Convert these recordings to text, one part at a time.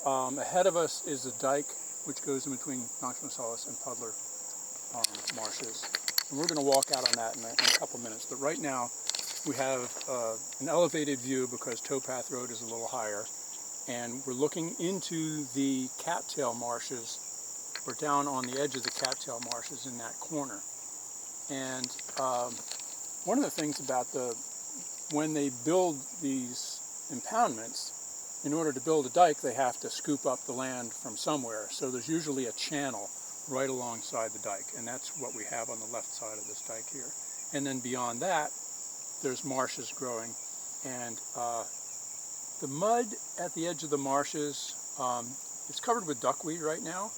Ahead of us is a dike which goes in between Knox-Marsellus and Puddler marshes. And we're going to walk out on that in a couple minutes. But right now we have an elevated view because towpath road is a little higher. And we're looking into the cattail marshes. We're down on the edge of the cattail marshes in that corner. And one of the things about when they build these impoundments, in order to build a dike, they have to scoop up the land from somewhere. So there's usually a channel right alongside the dike, and that's what we have on the left side of this dike here. And then beyond that, there's marshes growing. And the mud at the edge of the marshes, it's covered with duckweed right now.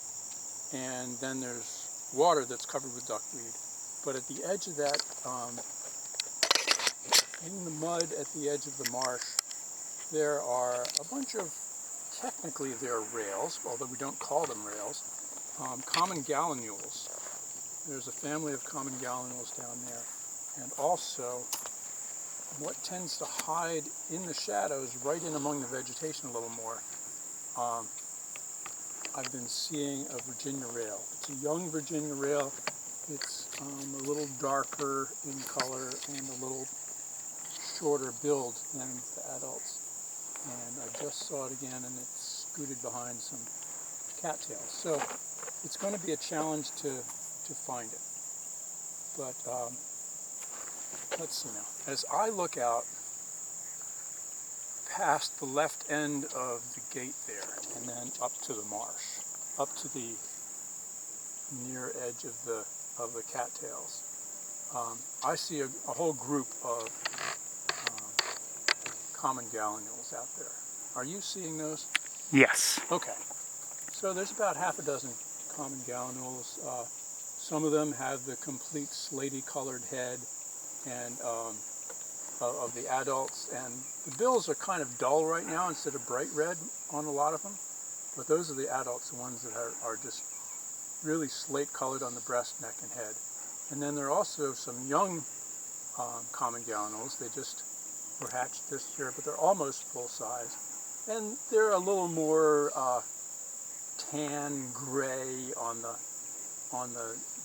And then there's water that's covered with duckweed. But at the edge of that, in the mud at the edge of the marsh, there are a bunch of, technically they're rails, although we don't call them rails, common gallinules. There's a family of common gallinules down there. And also, what tends to hide in the shadows, right in among the vegetation a little more, I've been seeing a Virginia rail. It's a young Virginia rail. It's a little darker in color and a little shorter build than the adults. And I just saw it again, and it's scooted behind some cattails. So it's going to be a challenge to find it. But let's see now. As I look out past the left end of the gate there, and then up to the marsh, up to the near edge of the cattails, I see a whole group of common gallinules out there. Are you seeing those? Yes. Okay. So there's about half a dozen common gallinules. Some of them have the complete slaty colored head and of the adults, and the bills are kind of dull right now instead of bright red on a lot of them. But those are the adults, the ones that are just really slate colored on the breast, neck, and head. And then there are also some young common gallinules. They just were hatched this year, but they're almost full size. And they're a little more tan gray on the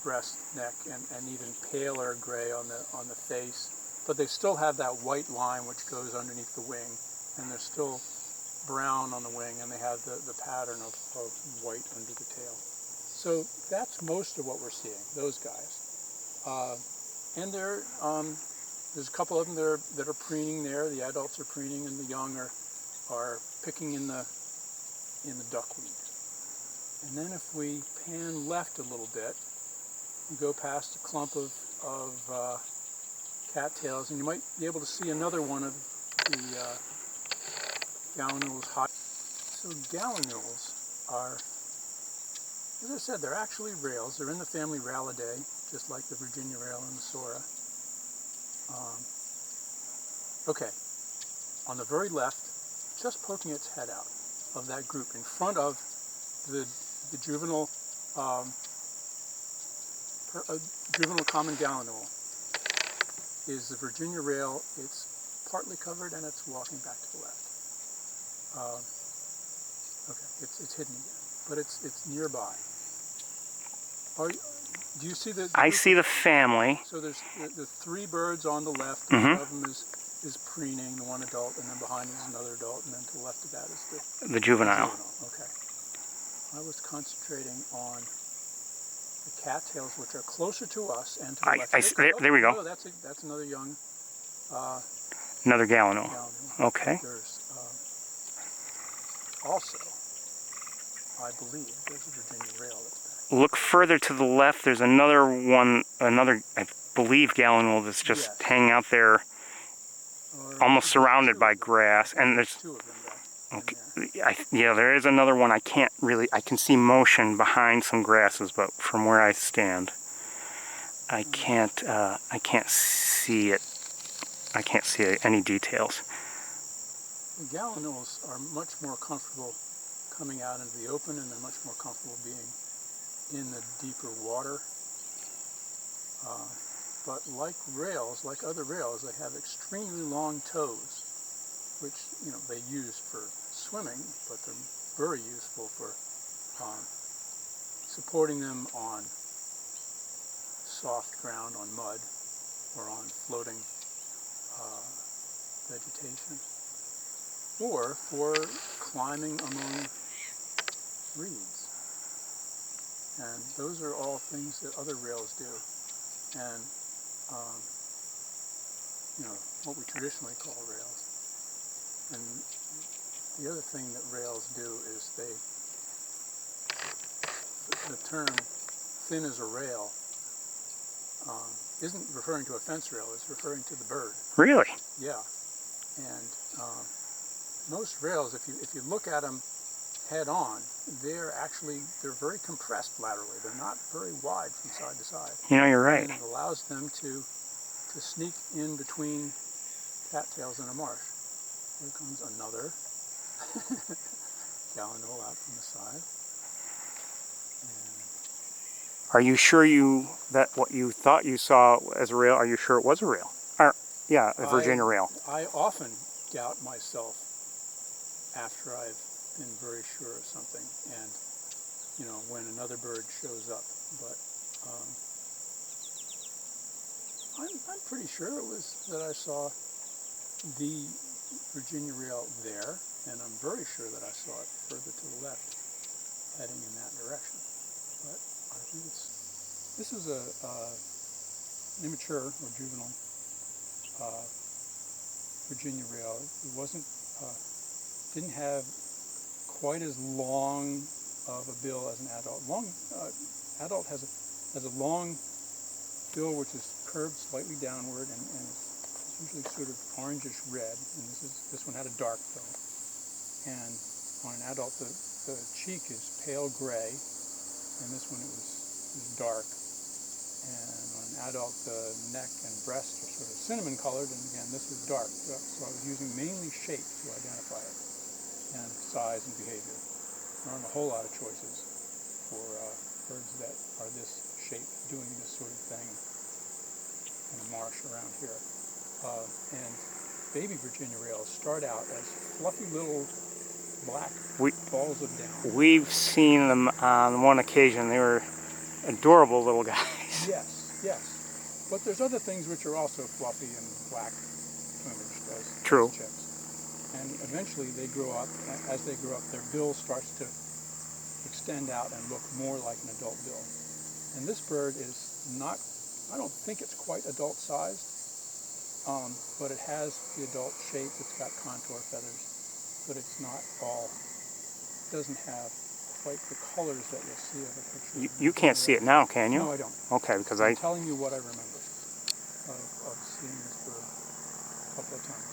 breast, neck, and even paler gray on the face. But they still have that white line which goes underneath the wing, and they're still brown on the wing, and they have the pattern of white under the tail. So that's most of what we're seeing, those guys. And there's a couple of them that are preening there. The adults are preening, and the young are picking in the duckweed. And then if we pan left a little bit, you go past a clump of cattails, and you might be able to see another one of the gallinules. So gallinules are, as I said, they're actually rails. They're in the family Rallidae, just like the Virginia rail and the Sora. Okay, on the very left, just poking its head out of that group, in front of the juvenile juvenile common gallinule, is the Virginia rail. It's partly covered, and it's walking back to the left. Okay, it's hidden again, but it's nearby. Do you see the? I see the family. So there's the three birds on the left. Mm-hmm. One of them is preening, the one adult, and then behind is another adult, and then to the left of that is the juvenile. Okay. I was concentrating on the cattails, which are closer to us and to the left. There we go. No, that's another young. Another gallinule. Okay. There's also, I believe, there's a Virginia rail that's back. Look further to the left. There's another one, I believe, gallinule that's just hanging out there, almost surrounded by grass. And there's two of them. Okay. Yeah, there is another one. I can see motion behind some grasses, but from where I stand, I can't see it. I can't see any details. The gallinules are much more comfortable coming out into the open, and they're much more comfortable being in the deeper water. But like rails, like other rails, they have extremely long toes, which they use for swimming, but they're very useful for supporting them on soft ground, on mud, or on floating vegetation, or for climbing among reeds. And those are all things that other rails do. And you know, what we traditionally call rails. And the other thing that rails do is the term thin as a rail isn't referring to a fence rail, it's referring to the bird. Really? Yeah. And most rails, if you look at them head on, they're very compressed laterally. They're not very wide from side to side. You know, you're right. And it allows them to sneak in between cattails in a marsh. Here comes another Gallinule out from the side. Are you sure that what you thought you saw as a rail, are you sure it was a rail? Or, yeah, a Virginia rail. I often doubt myself after I've been very sure of something, and you know, when another bird shows up. But I'm pretty sure it was that I saw the Virginia rail there, and I'm very sure that I saw it further to the left, heading in that direction. But I think this is a immature or juvenile Virginia rail. It didn't have quite as long of a bill as an adult. Adult has a long bill which is curved slightly downward and is usually sort of orangish red. And this one had a dark bill. And on an adult, the cheek is pale gray, and this one it was dark. And on an adult, the neck and breast are sort of cinnamon colored, and again, this was dark. So I was using mainly shape to identify it, and size and behavior. There aren't a whole lot of choices for birds that are this shape, doing this sort of thing in a marsh around here. And baby Virginia rails start out as fluffy little black balls of down. We've seen them on one occasion. They were adorable little guys. Yes, yes. But there's other things which are also fluffy and black plumage as chicks. And eventually they grow up. As they grow up, their bill starts to extend out and look more like an adult bill. And this bird is not, I don't think it's quite adult sized, but it has the adult shape. It's got contour feathers, but it's not all, doesn't have quite the colors that you'll see of a picture. You can't see it now, can you? No, I don't. Okay, because I'm telling you what I remember of seeing this bird a couple of times.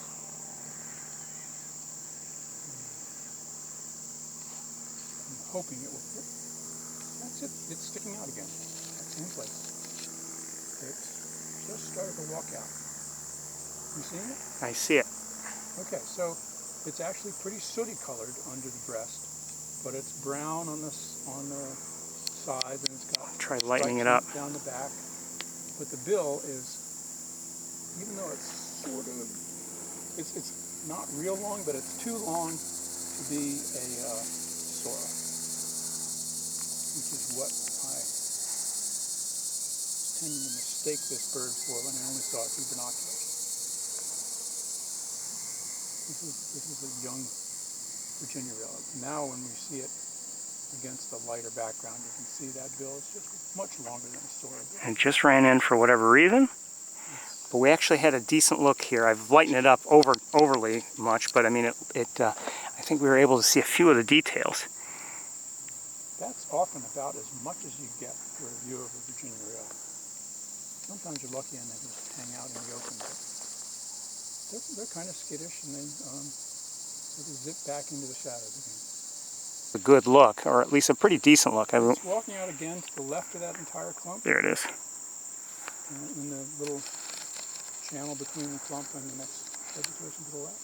I'm hoping it will fit. That's it. It's sticking out again. That same place. It just started to walk out. You seeing it? I see it. Okay, so it's actually pretty sooty colored under the breast, but it's brown on the sides, and it's got try lightening it up down the back. But the bill is, even though it's sort of, it's not real long, but it's too long to be a Sora, which is what I was tending to mistake this bird for when I only saw it through binoculars. This is a young Virginia rail. Now when we see it against the lighter background, you can see that bill is just much longer than a Sora bill. It just ran in for whatever reason. But we actually had a decent look here. I've lightened it up overly much, but I mean, I think we were able to see a few of the details. That's often about as much as you get for a view of a Virginia rail. Sometimes you're lucky and they just hang out in the open, but they're kind of skittish, and they sort of zip back into the shadows again. A good look, or at least a pretty decent look. It's walking out again to the left of that entire clump. There it is. In the little channel between the clump and the next vegetation to the left.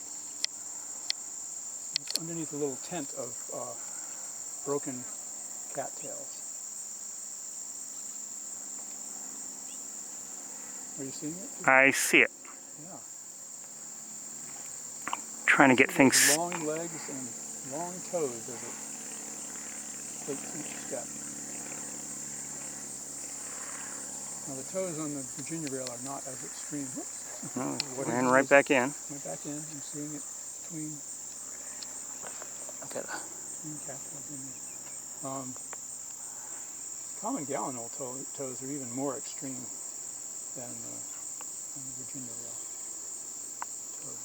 It's underneath a little tent of broken cattails. Are you seeing it? I see it. Yeah. Trying to get things. Long legs and long toes as it takes each step. Now the toes on the Virginia rail are not as extreme. Whoops. Ran right back in. Went back in. I'm seeing it between cattails in there. Common Gallinule toes are even more extreme than the Virginia rail toes.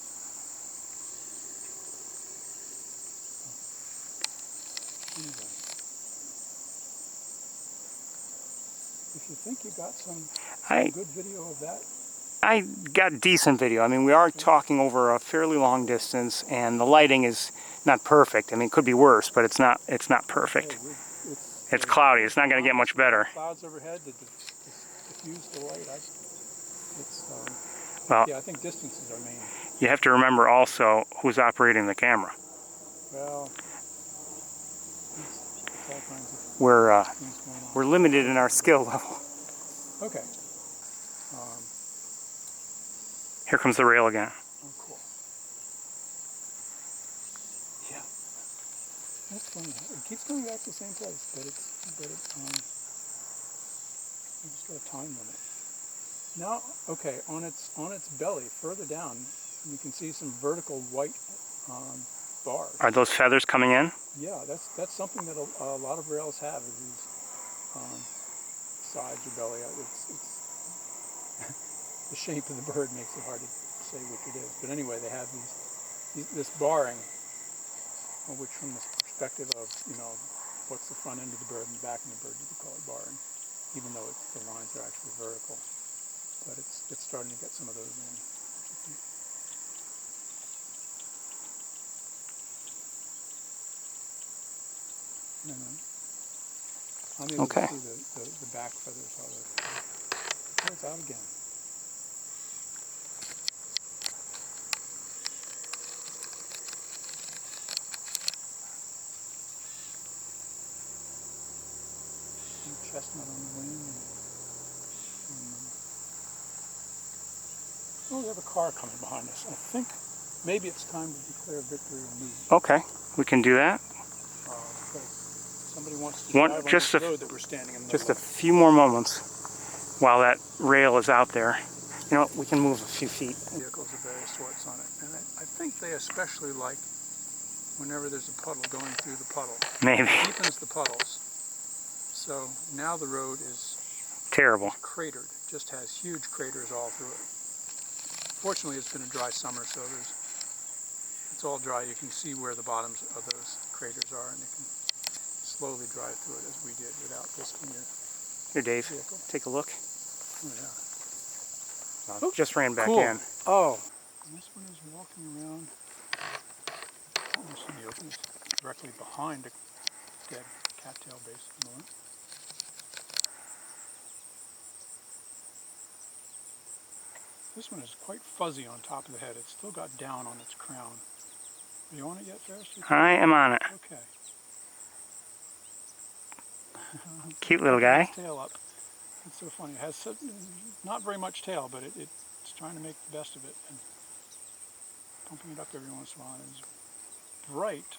Anyway, if you think you got some good video of that, I got decent video. I mean, we are talking over a fairly long distance, and the lighting is not perfect. I mean, it could be worse, but it's not perfect. It's cloudy. It's not going to get much better. Clouds overhead to diffuse the light. Well, yeah, I think distances are main. You have to remember also who's operating the camera. Well, it's all kinds of things going on. We're limited in our skill level. Okay. Here comes the rail again. Oh, cool. Yeah. That's funny. It keeps coming back to the same place, but it's got a time limit. Now, okay, on its belly, further down, you can see some vertical white bars. Are those feathers coming in? Yeah, that's something that a lot of rails have. Is these sides or belly. It's the shape of the bird makes it hard to say which it is. But anyway, they have this barring, which from the perspective of, what's the front end of the bird and the back of the bird, you could call it barring, even though the lines are actually vertical. But it's starting to get some of those in. And I'm able to see the back feathers are there. It's out again. Chestnut on the wing. Oh, we have a car coming behind us. I think maybe it's time to declare victory or move. Okay, we can do that. Because somebody wants to drive on this road that we're standing in the middle of. Just a few more moments while that rail is out there. You know what, we can move a few feet. Vehicles of various sorts on it. And I think they especially like whenever there's a puddle going through the puddle. Maybe. It deepens the puddles. So now the road is terrible. Cratered. Just has huge craters all through it. Fortunately, it's been a dry summer, so it's all dry. You can see where the bottoms of those craters are, and you can slowly drive through it as we did without risking your Here, Dave, vehicle. take a look. Oh, yeah. Just ran back cool. in. Oh. And this one is walking around. Almost in the open. It's directly behind a dead cattail base at the moment. This one is quite fuzzy on top of the head. It's still got down on its crown. Are you on it yet, Ferris? I am on it. Okay. Cute little guy. Its tail up. It's so funny. It has not very much tail, but it's trying to make the best of it and pumping it up every once in a while. It's bright,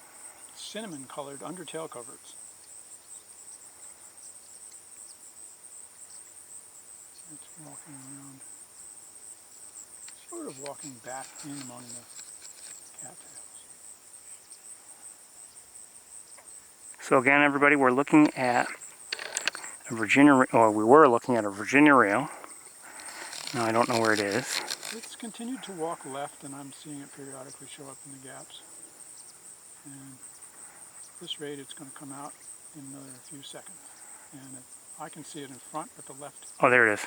cinnamon-colored undertail coverts. It's walking around. Sort of walking back in among the cattails. So again, everybody, we're looking at a Virginia, or we were looking at a Virginia rail. Now I don't know where it is. It's continued to walk left, and I'm seeing it periodically show up in the gaps. And at this rate, it's going to come out in another few seconds. And I can see it in front at the left. Oh, there it is.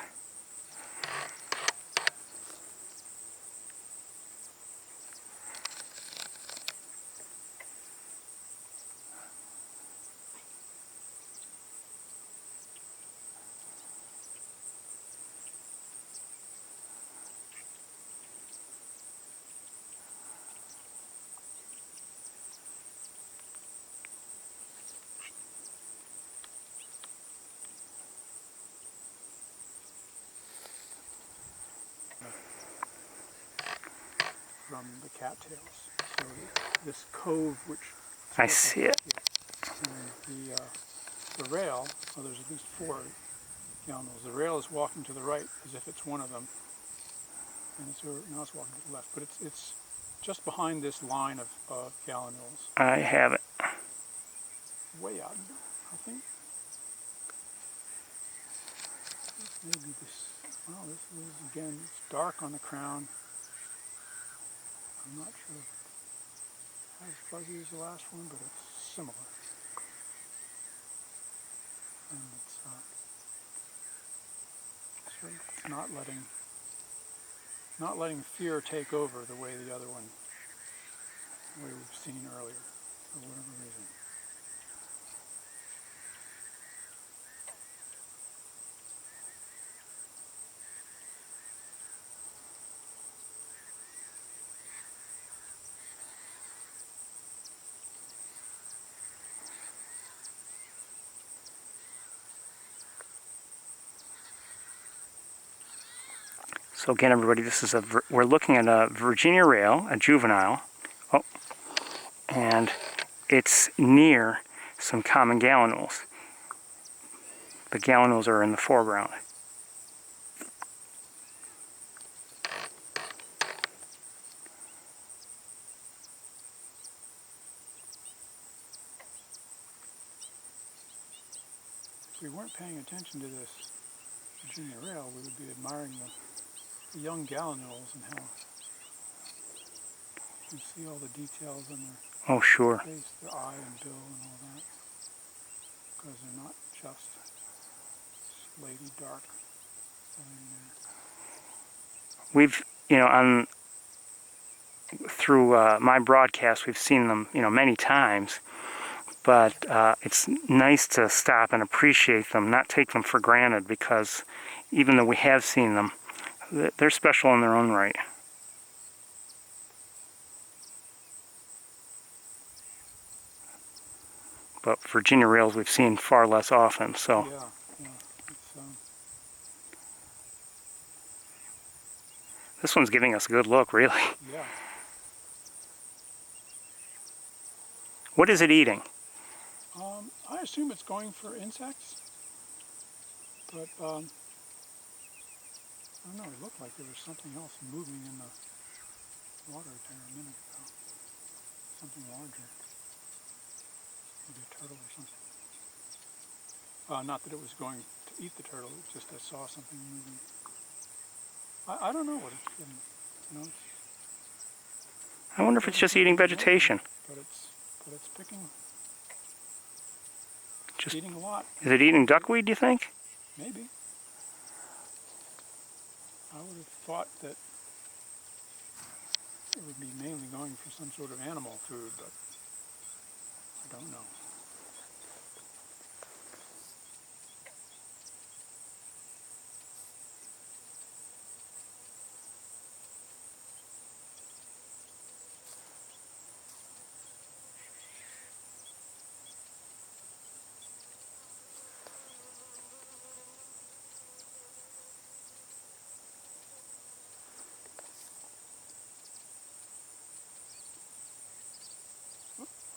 From the cattails. So this cove, which I see it. And the rail, well, there's at least 4 gallinules. The rail is walking to the right as if it's one of them, and now it's walking to the left. But it's just behind this line of gallinules. I have it. Way out, I think. Maybe this. Well, this is again. It's dark on the crown. I'm not sure if it's as fuzzy as the last one, but it's similar. And it's not letting fear take over the way the other one, the way we've seen earlier, for whatever reason. So again, everybody, this is we're looking at a Virginia rail, a juvenile. Oh, and it's near some common gallinules. The gallinules are in the foreground. If we weren't paying attention to this Virginia rail, we would be admiring the young gallinules and how you can see all the details in their sure. face, their eye and bill and all that, because they're not just slaty dark. We've, through my broadcast, we've seen them, many times, but it's nice to stop and appreciate them, not take them for granted, because even though we have seen them, they're special in their own right. But Virginia rails we've seen far less often, so. Yeah. This one's giving us a good look, really. Yeah. What is it eating? I assume it's going for insects, but I don't know, it looked like there was something else moving in the water there a minute ago. Something larger. Maybe a turtle or something. Not that it was going to eat the turtle, it just I saw something moving. I don't know what it's getting. I wonder if it's just eating vegetation. But it's picking. Just eating a lot. Is it eating duckweed, do you think? Maybe. I would have thought that it would be mainly going for some sort of animal food, but I don't know.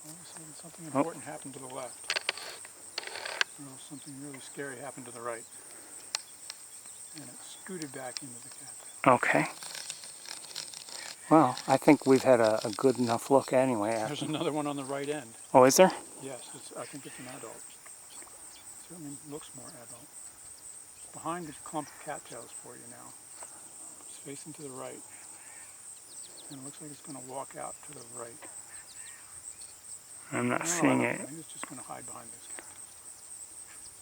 All of a sudden something important happened to the left. Or something really scary happened to the right. And it scooted back into the cat. Okay. Well, I think we've had a good enough look anyway. There's another one on the right end. Oh, is there? Yes, I think it's an adult. Certainly looks more adult. It's behind the clump of cattails for you now. It's facing to the right. And it looks like it's going to walk out to the right. I'm not seeing it. I think it's just going to hide behind this cat.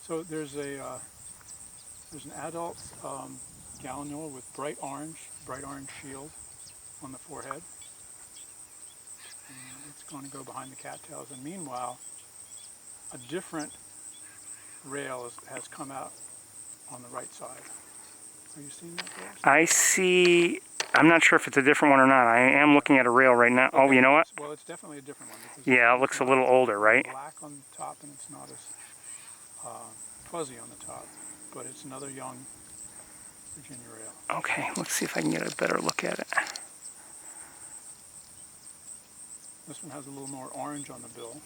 So there's an adult gallinule with bright orange shield on the forehead. And it's going to go behind the cattails. And meanwhile, a different rail has come out on the right side. Are you seeing that there? I see. I'm not sure if it's a different one or not. I am looking at a rail right now. Oh, you know what? Well, it's definitely a different one. Yeah, it looks a little older, right? Black on the top, and it's not as fuzzy on the top, but it's another young Virginia rail. Okay, let's see if I can get a better look at it. This one has a little more orange on the bill.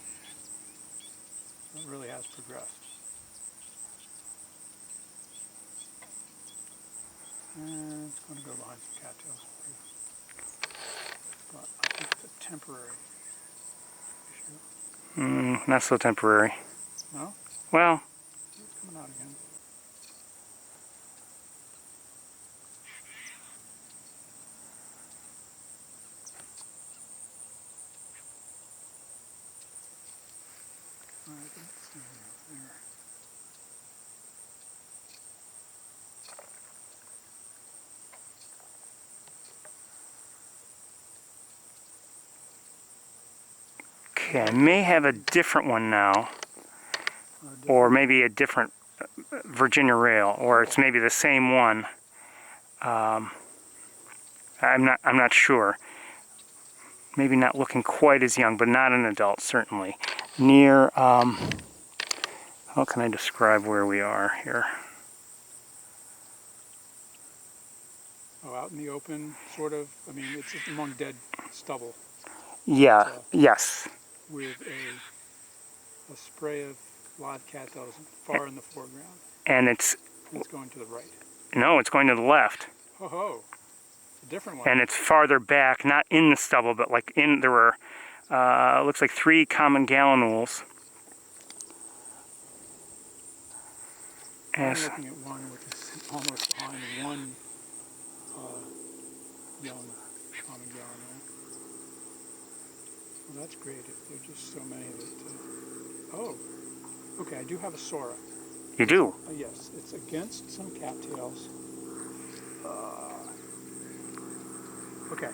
It really has progressed. And it's going to go behind some cattails. But I think it's a temporary issue. Not so temporary. No? Well, It's coming out again. I didn't see it there. okay, I may have a different one now, or maybe a different Virginia rail, or it's maybe the same one. I'm not sure. Maybe not looking quite as young, but not an adult, certainly. Near, how can I describe where we are here? Oh, out in the open, sort of. I mean, it's just among dead stubble. Yeah, yes. With a spray of live cattails far in the foreground. And it's going to the right. No, it's going to the left. Oh ho, it's a different one. And it's farther back, not in the stubble, but like in, there were, looks like 3 common gallinules. I'm looking at one which is almost behind one young common gallinule. Well, that's great if there are just so many that... oh, okay, I do have a Sora. You do? Yes, it's against some cattails. Okay.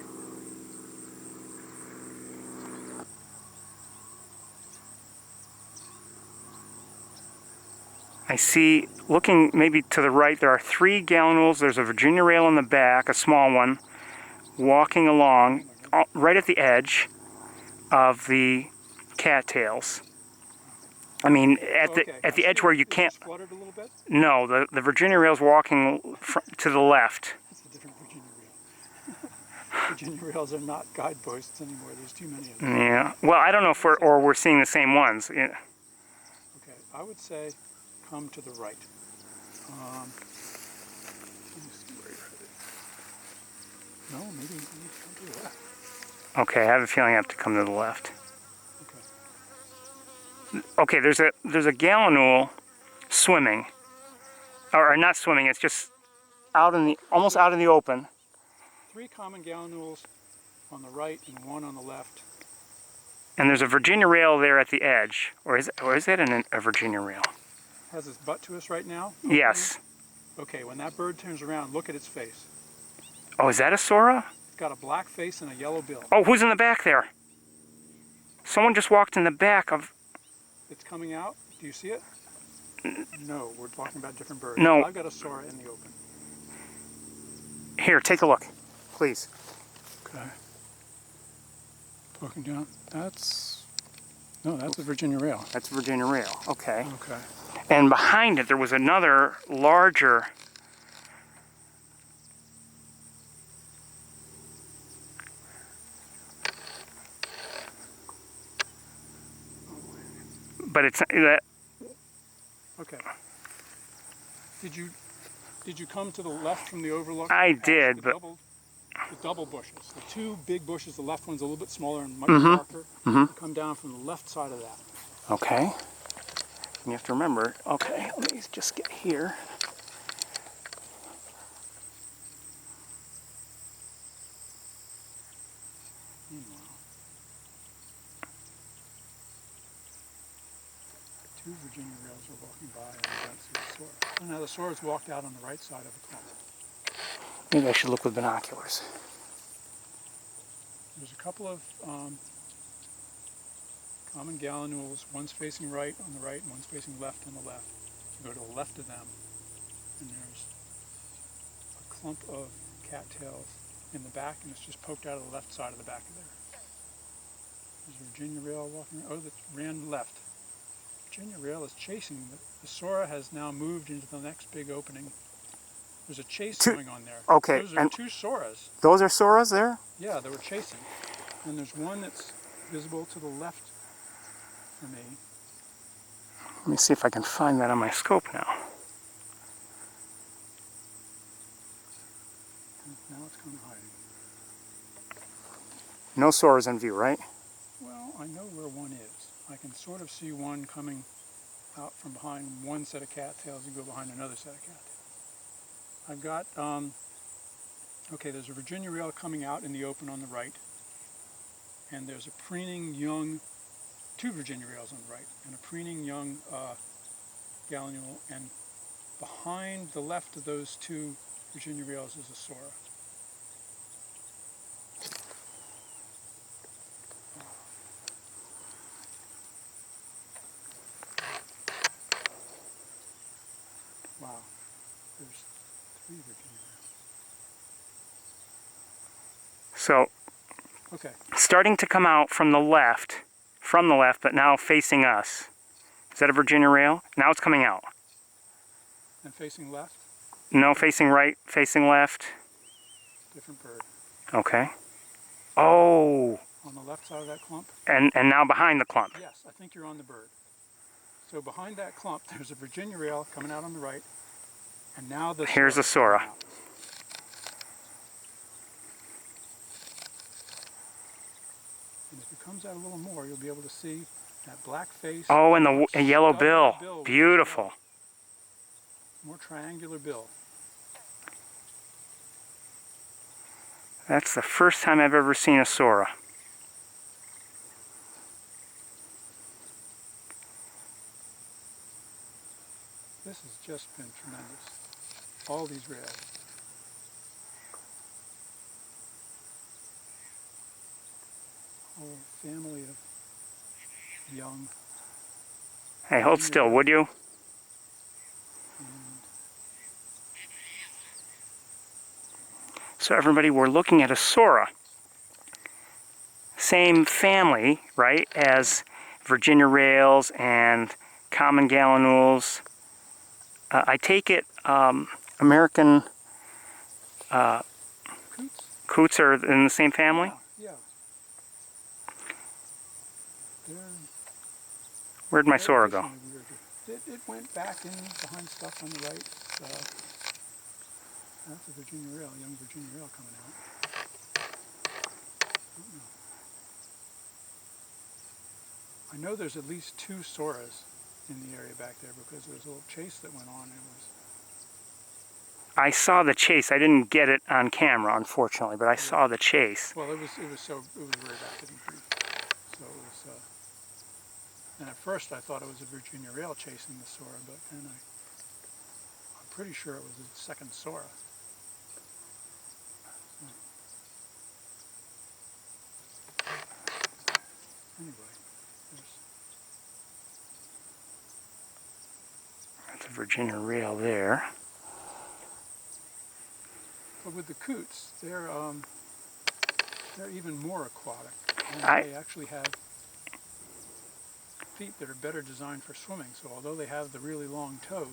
I see, looking maybe to the right, there are 3 gallinules. There's a Virginia rail in the back, a small one, walking along right at the edge of the cattails. I mean, at the edge where you can't... Fluttered a little bit? No, the Virginia rail's walking to the left. That's a different Virginia rail. Virginia rails are not guideposts anymore. There's too many of them. Yeah. Well, I don't know if we're seeing the same ones. Yeah. Okay, I would say come to the right. Let me see where you're headed. No, maybe you need to come to the left. Okay, I have a feeling I have to come to the left. Okay. Okay, there's a gallinule swimming, or not swimming. It's just out in the almost out in the open. 3 common gallinules on the right and 1 on the left. And there's a Virginia rail there at the edge, or is that a Virginia rail? Has its butt to us right now? Yes. Okay, when that bird turns around, look at its face. Oh, is that a Sora? It's got a black face and a yellow bill. Oh, who's in the back there? Someone just walked in the back of... It's coming out. Do you see it? No, we're talking about different birds. No. I've got a Sora in the open. Here, take a look, please. Okay. Poking down. That's a Virginia rail. That's a Virginia rail. Okay. Okay. And behind it, there was another larger... But it's that. Okay. Did you come to the left from the overlook? I did, but the double bushes. The 2 big bushes. The left one's a little bit smaller and much darker. Come down from the left side of that. Okay. You have to remember. Okay, let me just get here. Meanwhile, 2 Virginia rails are walking by and I don't see the Sora. So now the Sora's walked out on the right side of the clump. Maybe I should look with binoculars. There's a couple of common gallinules. One's facing right on the right and one's facing left on the left. You go to the left of them and there's a clump of cattails in the back and it's just poked out of the left side of the back of there. There's a Virginia rail walking, oh, that ran left. Virginia rail is chasing. The Sora has now moved into the next big opening. There's a chase going on there. Okay. Those are 2 Soras. Those are Soras there? Yeah, they were chasing. And there's one that's visible to the left for me. Let me see if I can find that on my scope now. Now it's kind of hiding. No Soras in view, right? Well, I know where one is. I can sort of see one coming out from behind one set of cattails and go behind another set of cattails. I've got, okay, there's a Virginia rail coming out in the open on the right, and there's a preening young, two Virginia rails on the right, and a preening young Gallinule, and behind the left of those two Virginia rails is a Sora. Wow, there's three Virginia rails. So, Okay. starting to come out from the left, but now facing us. Is that a Virginia rail? Now it's coming out. And facing left, No, facing right, facing left. different bird. Okay. Oh, On the left side of that clump? and now behind the clump. Yes, I think you're on the bird. So behind that clump, there's a Virginia rail coming out on the right, and now the Here's a Sora. coming out. And if it comes out a little more, you'll be able to see that black face. Oh, and the a yellow stubby bill. with Beautiful. more triangular bill. That's the first time I've ever seen a Sora. This has just been tremendous. All these rails. Whole family of young. Hey, hold still, would you? So everybody, we're looking at a Sora. Same family, right, as Virginia rails and common Gallinules. I take it American coots are in the same family? Yeah. Where'd my Sora go? It went back in behind stuff on the right. That's a Virginia rail, young Virginia rail coming out. I know there's at least two Soras in the area back there because there was a little chase that went on. And it was. I saw the chase. I didn't get it on camera, unfortunately, but I saw the chase. Well, it was very rapid and brief. So it was. And at first I thought it was a Virginia rail chasing the Sora, but then I'm pretty sure it was a second Sora. Anyway, That's a Virginia rail there. but with the coots, they're even more aquatic. And they actually have feet that are better designed for swimming. So although they have the really long toes,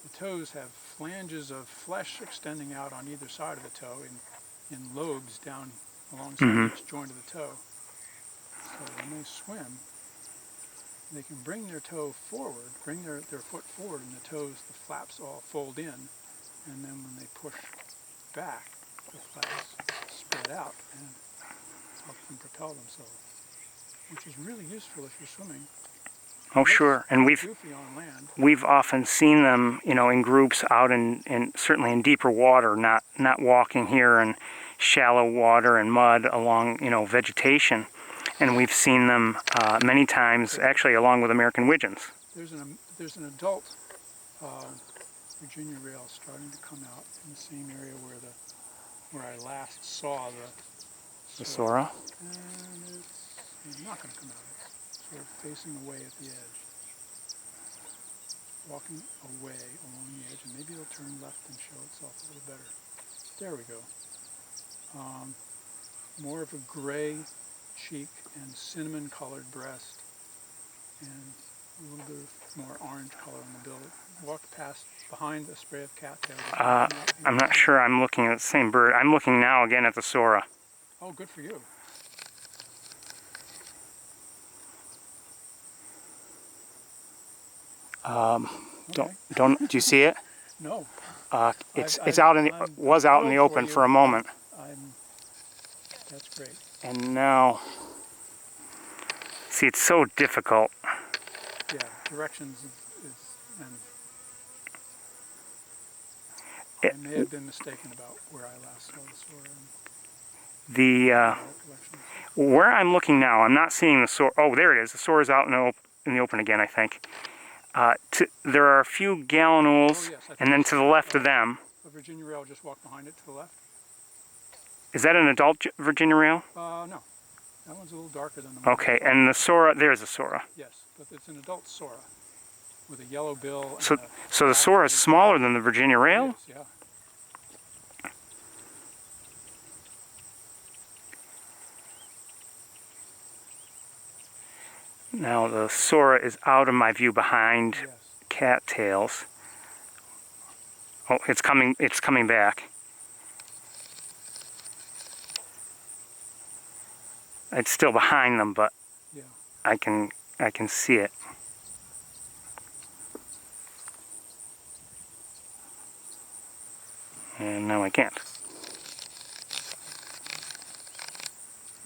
the toes have flanges of flesh extending out on either side of the toe in lobes down alongside each joint of the toe. So when they swim, they can bring their toe forward, bring their foot forward, and the flaps all fold in, and then when they push back, the flaps spread out and help them propel themselves, which is really useful if you're swimming. Oh, sure. And Goofy on land. we've often seen them, you know, in groups out in certainly in deeper water, not walking here in shallow water and mud along, you know, vegetation. And we've seen them many times, actually, along with American widgeons. There's an adult Virginia rail starting to come out in the same area where I last saw the Sora. And it's not going to come out. It's sort of facing away at the edge. Walking away along the edge, and maybe it'll turn left and show itself a little better. There we go. More of a gray cheek and cinnamon colored breast, and a little bit of more orange color on the bill. It walked past behind a spray of cattails. I'm not sure I'm looking at the same bird. I'm looking now again at the Sora. Oh, good for you. Okay. Do you see it? No. It's out in the was out in the open for a moment. That's great. And now, see, it's so difficult. Yeah, directions and I may have been mistaken about where I last saw the Sora. Where I'm looking now, I'm not seeing the Sora. Oh, there it is. The Sora's out in the open again, I think. There are a few Gallinules, and then to the left of them. A Virginia rail just walked behind it to the left. Is that an adult Virginia rail? No. That one's a little darker than the one. Okay, and the Sora, there's the Sora. Yes, but it's an adult Sora with a yellow bill. So the Sora is smaller than the Virginia rail? Yes, yeah. Now the Sora is out of my view behind Yes. cattails. Oh, it's coming back. It's still behind them, but yeah. I can see it. And now I can't.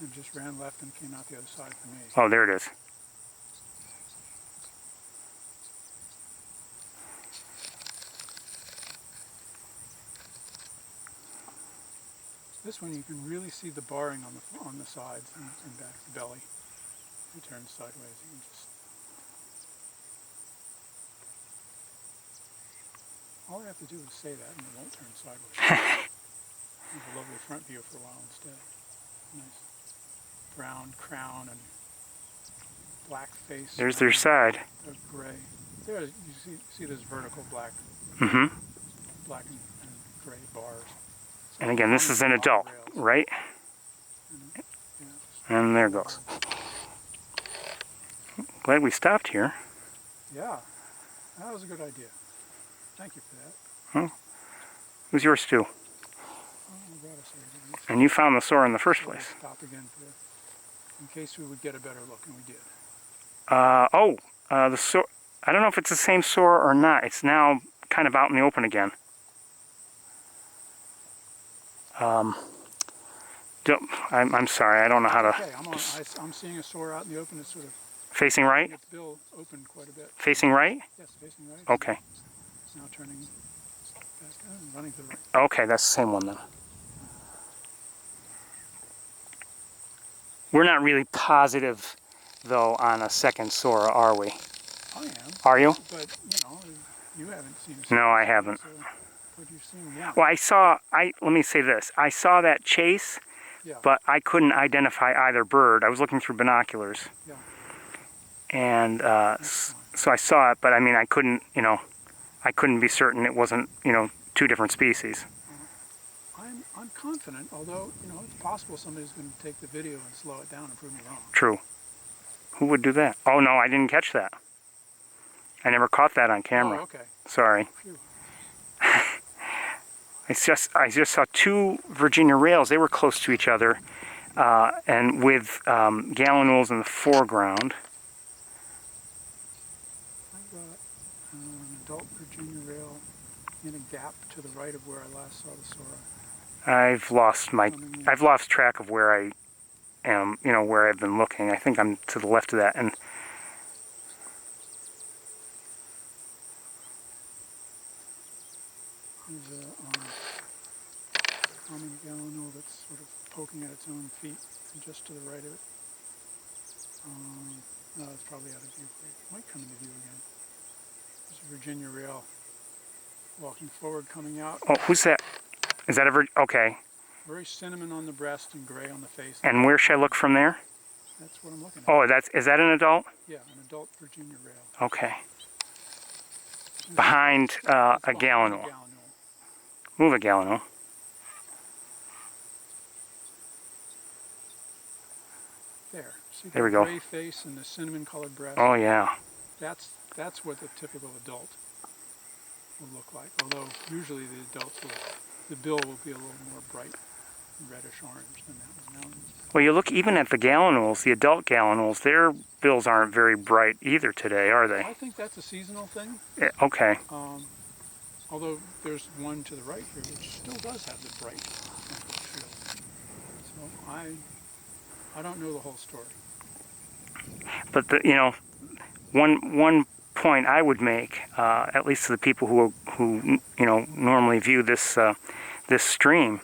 It just ran left and came out the other side for me. Oh, there it is. This one you can really see the barring on the sides and back of the belly. If it turns sideways, you can just. All I have to do is say that and it won't turn sideways. There's a lovely front view for a while instead. Nice brown crown and black face. There's their side. Gray. There you see this vertical black. Mm-hmm. Black and gray bars. And again, this is an adult, right? And there it goes. Glad we stopped here. Yeah, that was a good idea. Thank you for that. Huh? It was yours too. Oh, and you found the Sora in the first place. Stop again in case we would get a better look, and we did. The Sora. I don't know if it's the same Sora or not. It's now kind of out in the open again. I'm sorry, I don't know how to... Okay, I'm seeing a Sora out in the open. It's sort of... Facing right? Its bill opened quite a bit. Facing right? Yes, facing right. Okay. It's now turning back and running to the right. Okay, that's the same one then. We're not really positive, though, on a second Sora, are we? I am. Are you? But, you haven't seen a Sora. No, I haven't. But you've seen one. Well, let me say this. I saw that chase, but I couldn't identify either bird. I was looking through binoculars. Yeah. And so I saw it, but I mean, I couldn't be certain it wasn't, two different species. I'm confident, although, it's possible somebody's going to take the video and slow it down and prove me wrong. True. Who would do that? Oh, no, I didn't catch that. I never caught that on camera. Oh, okay. Sorry. Phew. I just saw two Virginia rails. They were close to each other, and with Gallinules in the foreground. I've got an adult Virginia rail in a gap to the right of where I last saw the Sora. I've lost track of where I am, where I've been looking. I think I'm to the left of that, and there's a common Gallinule that's sort of poking at its own feet, and just to the right of it. No, it's probably out of view. It might come into view again. There's a Virginia rail walking forward, coming out. Oh, who's that? Is that okay. Very cinnamon on the breast and gray on the face. And where should I look from there? That's what I'm looking at. Oh, is that an adult? Yeah, an adult Virginia rail. Okay. Behind a Gallinule. Move a Gallinule. There. See There we the go. gray face and the cinnamon-colored breast? Oh, yeah. That's what the typical adult will look like. Although usually the bill will be a little more bright. reddish orange than that one. Well, you look even at the Gallinules, the adult Gallinules, their bills aren't very bright either today, are they? I think that's a seasonal thing. Okay. Although there's one to the right here which still does have the bright field. So I don't know the whole story. But one point I would make, at least to the people who normally view this this stream,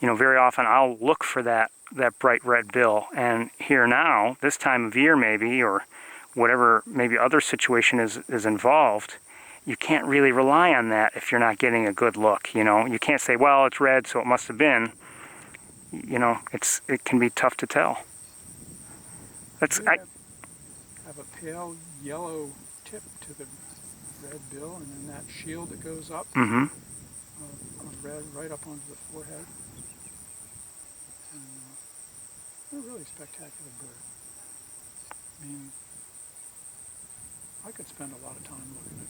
very often I'll look for that bright red bill, and here now, this time of year maybe, or whatever maybe other situation is involved, you can't really rely on that if you're not getting a good look. You can't say, well, it's red, so it must have been. It can be tough to tell. Have a pale yellow tip to the red bill, and then that shield that goes up, of red right up onto the forehead. And they're a really spectacular bird. I mean, I could spend a lot of time looking at